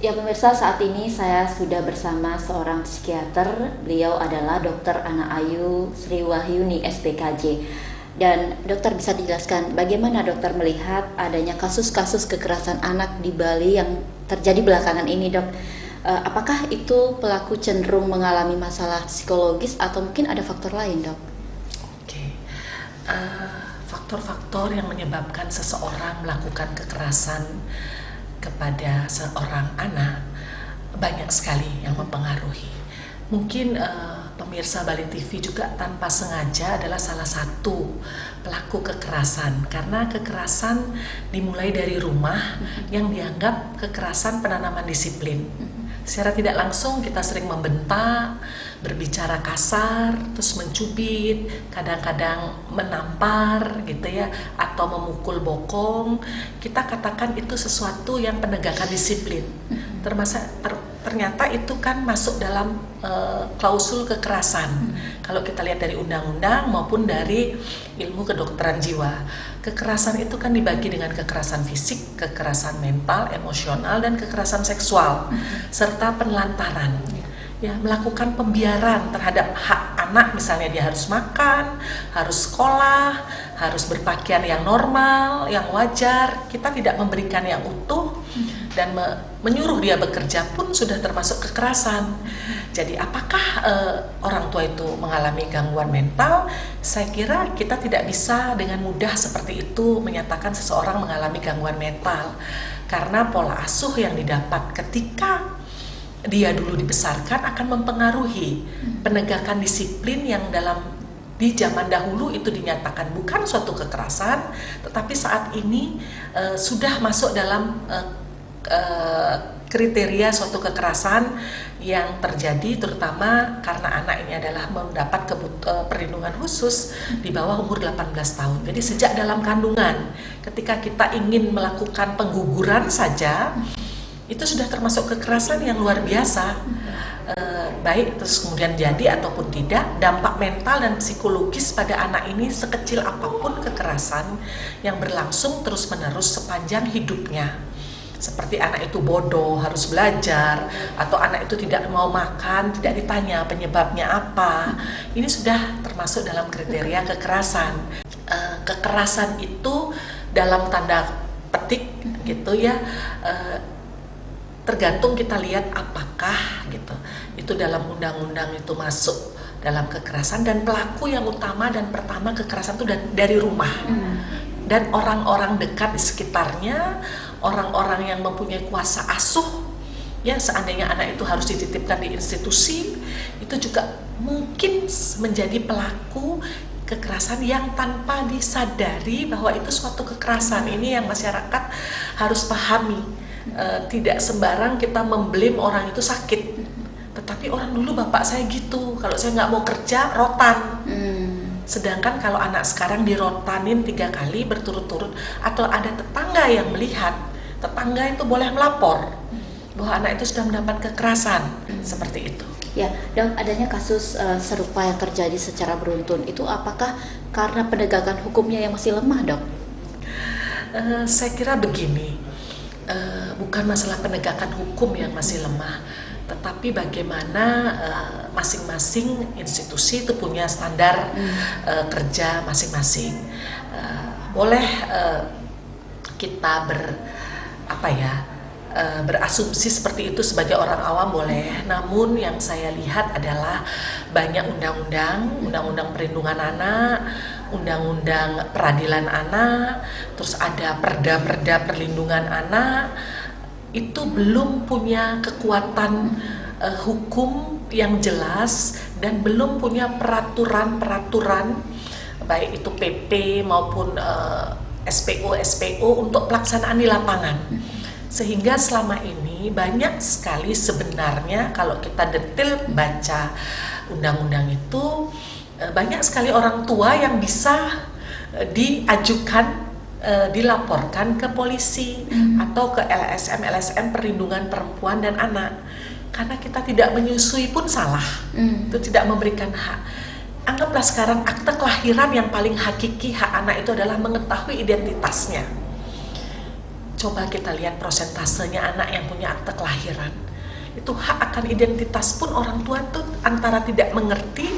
Ya pemirsa, saat ini saya sudah bersama seorang psikiater. Beliau adalah Dr. Ana Ayu Sriwahyuni SPKJ. Dan dokter bisa dijelaskan bagaimana dokter melihat adanya kasus-kasus kekerasan anak di Bali yang terjadi belakangan ini, dok? Apakah itu pelaku cenderung mengalami masalah psikologis atau mungkin ada faktor lain, dok? Oke. Faktor-faktor yang menyebabkan seseorang melakukan kekerasan kepada seorang anak banyak sekali yang mempengaruhi. Mungkin pemirsa Bali TV juga tanpa sengaja adalah salah satu pelaku kekerasan, karena kekerasan dimulai dari rumah yang dianggap kekerasan penanaman disiplin. Secara tidak langsung kita sering membentak, berbicara kasar, terus mencubit, kadang-kadang menampar gitu ya, atau memukul bokong. Kita katakan itu sesuatu yang penegakan disiplin. Ternyata itu kan masuk dalam klausul kekerasan. Kalau kita lihat dari undang-undang maupun dari ilmu kedokteran jiwa, kekerasan itu kan dibagi dengan kekerasan fisik, kekerasan mental, emosional, dan kekerasan seksual, serta penelantaran. Ya, melakukan pembiaran terhadap hak anak, misalnya dia harus makan, harus sekolah, harus berpakaian yang normal, yang wajar. Kita tidak memberikan yang utuh dan menyuruh dia bekerja pun sudah termasuk kekerasan. Jadi apakah orang tua itu mengalami gangguan mental? Saya kira kita tidak bisa dengan mudah seperti itu menyatakan seseorang mengalami gangguan mental, karena pola asuh yang didapat ketika dia dulu dibesarkan akan mempengaruhi penegakan disiplin yang di zaman dahulu itu dinyatakan bukan suatu kekerasan, tetapi saat ini sudah masuk dalam kriteria suatu kekerasan yang terjadi, terutama karena anak ini adalah mendapat perlindungan khusus di bawah umur 18 tahun. Jadi sejak dalam kandungan, ketika kita ingin melakukan pengguguran saja, itu sudah termasuk kekerasan yang luar biasa. Baik terus kemudian jadi ataupun tidak, dampak mental dan psikologis pada anak ini sekecil apapun kekerasan yang berlangsung terus-menerus sepanjang hidupnya. Seperti anak itu bodoh, harus belajar, atau anak itu tidak mau makan, tidak ditanya penyebabnya apa. Ini sudah termasuk dalam kriteria kekerasan. Kekerasan itu dalam tanda petik gitu ya, tergantung kita lihat apakah gitu itu dalam undang-undang itu masuk dalam kekerasan, dan pelaku yang utama dan pertama kekerasan itu dari rumah dan orang-orang dekat di sekitarnya, orang-orang yang mempunyai kuasa asuh. Ya, seandainya anak itu harus dititipkan di institusi, itu juga mungkin menjadi pelaku kekerasan yang tanpa disadari bahwa itu suatu kekerasan. Ini yang masyarakat harus pahami. Tidak sembarang kita memblame orang itu sakit, tetapi orang dulu bapak saya gitu, kalau saya nggak mau kerja rotan. Sedangkan kalau anak sekarang dirotanin 3 kali berturut-turut, atau ada tetangga yang melihat, tetangga itu boleh melapor bahwa anak itu sudah mendapat kekerasan. Seperti itu. Ya, dok, adanya kasus serupa yang terjadi secara beruntun itu apakah karena penegakan hukumnya yang masih lemah, dok? Saya kira begini, bukan masalah penegakan hukum yang masih lemah, tetapi bagaimana masing-masing institusi itu punya standar kerja masing-masing. Boleh kita berasumsi seperti itu sebagai orang awam, boleh. Namun yang saya lihat adalah banyak undang-undang perlindungan anak, undang-undang peradilan anak, terus ada perda-perda perlindungan anak, itu belum punya kekuatan hukum yang jelas dan belum punya peraturan-peraturan, baik itu PP maupun SPO untuk pelaksanaan di lapangan. Sehingga selama ini banyak sekali sebenarnya kalau kita detail baca undang-undang itu, banyak sekali orang tua yang bisa diajukan, dilaporkan ke polisi atau ke LSM perlindungan perempuan dan anak, karena kita tidak menyusui pun salah. Itu tidak memberikan hak. Anggaplah sekarang akte kelahiran yang paling hakiki hak anak itu adalah mengetahui identitasnya. coba kita lihat prosentasenya anak yang punya akte kelahiran. Itu hak akan identitas pun orang tua tuh antara tidak mengerti,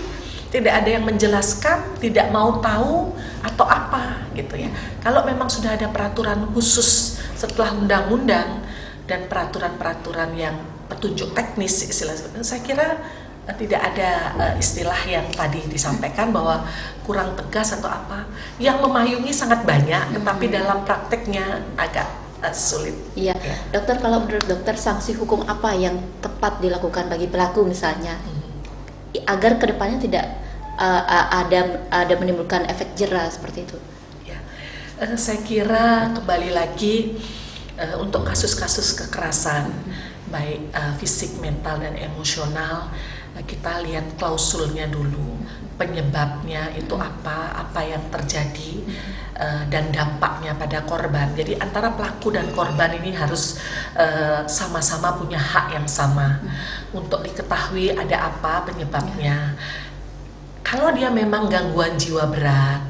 tidak ada yang menjelaskan, tidak mau tahu atau apa gitu ya. Kalau memang sudah ada peraturan khusus setelah undang-undang dan peraturan-peraturan yang petunjuk teknis istilahnya, saya kira tidak ada istilah yang tadi disampaikan bahwa kurang tegas atau apa. Yang memayungi sangat banyak, tetapi dalam prakteknya agak sulit. Iya, ya. Dokter, kalau menurut dokter sanksi hukum apa yang tepat dilakukan bagi pelaku misalnya, agar kedepannya tidak ada menimbulkan efek jera seperti itu? Ya, saya kira kembali lagi untuk kasus-kasus kekerasan, baik fisik, mental, dan emosional, kita lihat klausulnya dulu, penyebabnya itu apa yang terjadi, dan dampaknya pada korban. Jadi antara pelaku dan korban ini harus sama-sama punya hak yang sama untuk diketahui ada apa penyebabnya. Kalau dia memang gangguan jiwa berat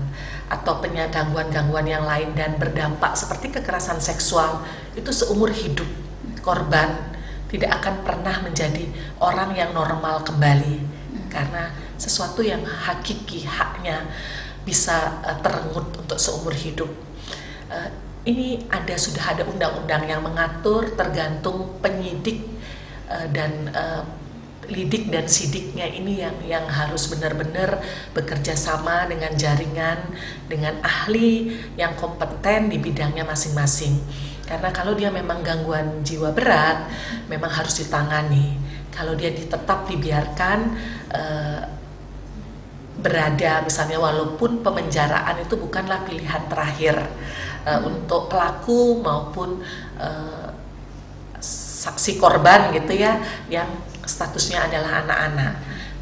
atau gangguan-gangguan yang lain dan berdampak seperti kekerasan seksual, itu seumur hidup korban tidak akan pernah menjadi orang yang normal kembali, karena sesuatu yang hakiki, haknya bisa terenggut untuk seumur hidup. Ini sudah ada undang-undang yang mengatur, tergantung penyidik dan lidik dan sidiknya ini yang harus benar-benar bekerja sama dengan jaringan, dengan ahli yang kompeten di bidangnya masing-masing. Karena kalau dia memang gangguan jiwa berat, memang harus ditangani. Kalau dia tetap dibiarkan berada, misalnya walaupun pemenjaraan itu bukanlah pilihan terakhir untuk pelaku maupun saksi korban gitu ya, yang statusnya adalah anak-anak.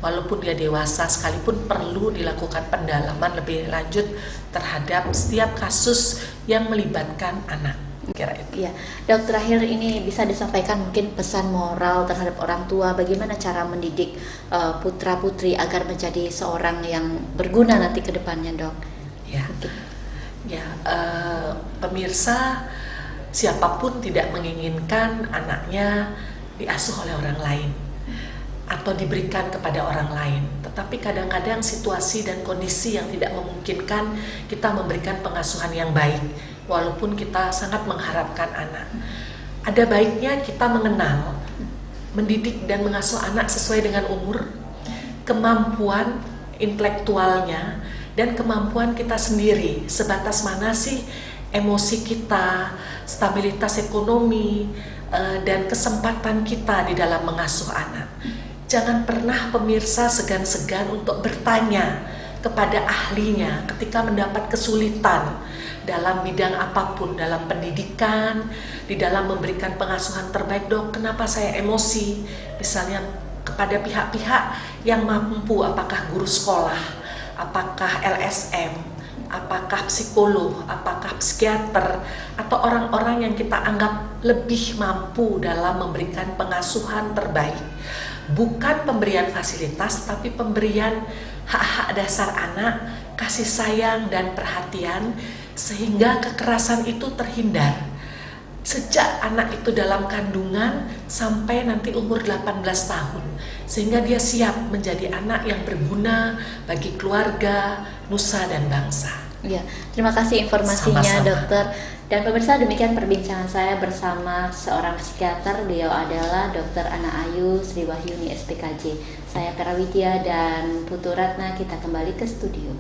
Walaupun dia dewasa sekalipun perlu dilakukan pendalaman lebih lanjut terhadap setiap kasus yang melibatkan anak. Kira itu. Ya, Dok, terakhir ini bisa disampaikan mungkin pesan moral terhadap orang tua, bagaimana cara mendidik putra putri agar menjadi seorang yang berguna nanti ke depannya, Dok. Ya, pemirsa, siapapun tidak menginginkan anaknya diasuh oleh orang lain atau diberikan kepada orang lain. Tetapi kadang-kadang situasi dan kondisi yang tidak memungkinkan kita memberikan pengasuhan yang baik, walaupun kita sangat mengharapkan anak. Ada baiknya kita mengenal, mendidik dan mengasuh anak sesuai dengan umur, kemampuan intelektualnya, dan kemampuan kita sendiri. Sebatas mana sih emosi kita, stabilitas ekonomi, dan kesempatan kita di dalam mengasuh anak. Jangan pernah pemirsa segan-segan untuk bertanya kepada ahlinya ketika mendapat kesulitan dalam bidang apapun, dalam pendidikan, di dalam memberikan pengasuhan terbaik. Dok, kenapa saya emosi? Misalnya kepada pihak-pihak yang mampu, apakah guru sekolah, apakah LSM, apakah psikolog, apakah psikiater, atau orang-orang yang kita anggap lebih mampu dalam memberikan pengasuhan terbaik. Bukan pemberian fasilitas, tapi pemberian hak-hak dasar anak, kasih sayang dan perhatian, sehingga kekerasan itu terhindar sejak anak itu dalam kandungan sampai nanti umur 18 tahun, sehingga dia siap menjadi anak yang berguna bagi keluarga, nusa dan bangsa. Ya, terima kasih informasinya. Sama-sama. Dokter. Dan pemirsa, demikian perbincangan saya bersama seorang psikiater. Beliau adalah Dr. Ana Ayu Sriwahyuni SPKJ. Saya Vera Widya dan Putu Ratna, kita kembali ke studio.